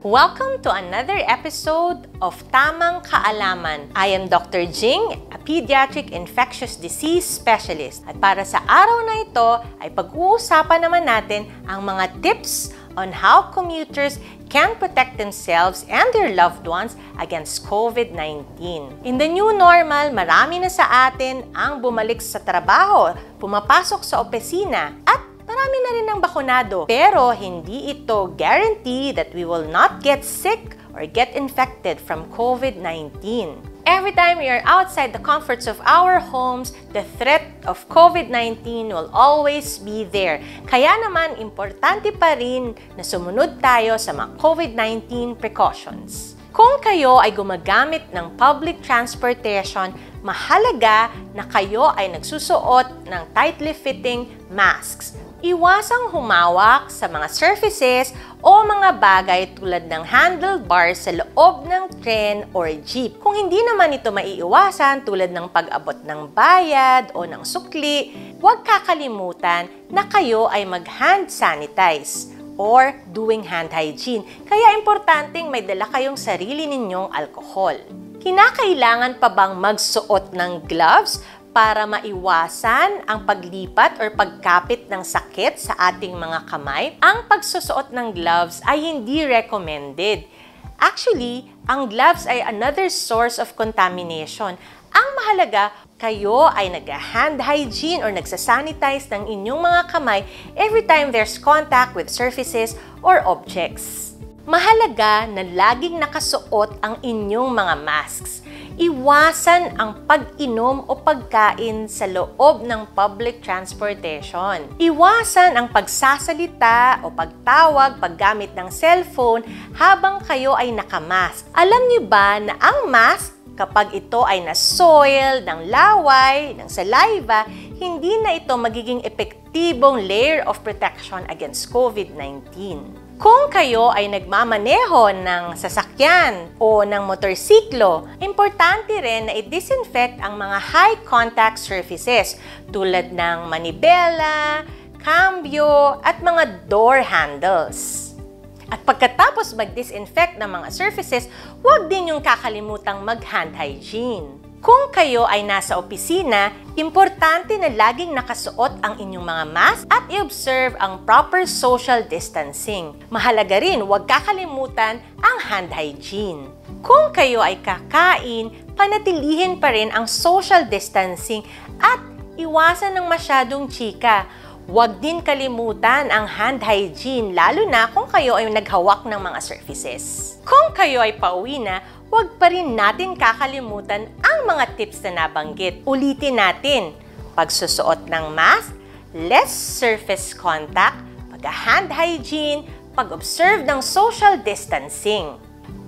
Welcome to another episode of Tamang Kaalaman. I am Dr. Jing, a pediatric infectious disease specialist. At para sa araw na ito ay pag-uusapan naman natin ang mga tips on how commuters can protect themselves and their loved ones against COVID-19. In the new normal, marami na sa atin ang bumalik sa trabaho, pumapasok sa opisina, at marami na rin ang bakunado. Pero hindi ito guarantee that we will not get sick or get infected from COVID-19. Every time we are outside the comforts of our homes, the threat of COVID-19 will always be there. Kaya naman, importante pa rin na sumunod tayo sa mga COVID-19 precautions. Kung kayo ay gumagamit ng public transportation, mahalaga na kayo ay nagsusuot ng tightly fitting masks. Iwasang humawak sa mga surfaces o mga bagay tulad ng handlebars sa loob ng tren or jeep. Kung hindi naman ito maiiwasan tulad ng pag-abot ng bayad o ng sukli, huwag kakalimutan na kayo ay mag-hand sanitize or doing hand hygiene. Kaya importanteng may dala kayong sarili ninyong alkohol. Kinakailangan pa bang magsuot ng gloves para maiwasan ang paglipat or pagkapit ng sakit sa ating mga kamay? Ang pagsusuot ng gloves ay hindi recommended. Actually, ang gloves ay another source of contamination. Ang mahalaga, kayo ay nag-hand hygiene or nagsasanitize ng inyong mga kamay every time there's contact with surfaces or objects. Mahalaga na laging nakasuot ang inyong mga masks. Iwasan ang pag-inom o pagkain sa loob ng public transportation. Iwasan ang pagsasalita o pagtawag paggamit ng cellphone habang kayo ay nakamask. Alam niyo ba na ang mask, kapag ito ay na-soil ng laway, ng saliva, hindi na ito magiging epektibong layer of protection against COVID-19. Kung kayo ay nagmamaneho ng sasakyan o ng motorsiklo, importante rin na i-disinfect ang mga high-contact surfaces tulad ng manibela, cambio, at mga door handles. At pagkatapos mag-disinfect ng mga surfaces, huwag din yung kakalimutang mag-hand hygiene. Kung kayo ay nasa opisina, importante na laging nakasuot ang inyong mga mask at i-observe ang proper social distancing. Mahalaga rin, huwag kakalimutan ang hand hygiene. Kung kayo ay kakain, panatilihin pa rin ang social distancing at iwasan ng masyadong chika. Huwag din kalimutan ang hand hygiene, lalo na kung kayo ay naghawak ng mga surfaces. Kung kayo ay pauwi na, huwag pa rin natin kakalimutan ang mga tips na nabanggit. Ulitin natin, pagsusuot ng mask, less surface contact, pag-hand hygiene, pag-observe ng social distancing.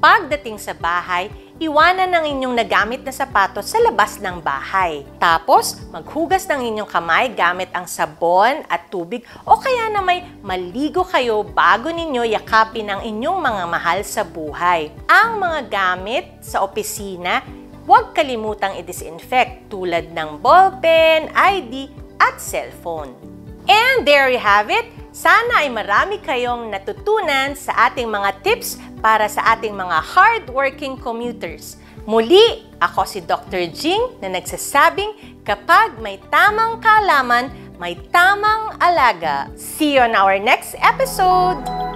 Pagdating sa bahay, iwanan ng inyong nagamit na sapatos sa labas ng bahay. Tapos, maghugas ng inyong kamay gamit ang sabon at tubig o kaya na may maligo kayo bago ninyo yakapin ang inyong mga mahal sa buhay. Ang mga gamit sa opisina, huwag kalimutang i-disinfect tulad ng ballpen, ID, at cellphone. And there you have it! Sana ay marami kayong natutunan sa ating mga tips para sa ating mga hardworking commuters. Muli, ako si Dr. Jing na nagsasabing kapag may tamang kaalaman, may tamang alaga. See you on our next episode!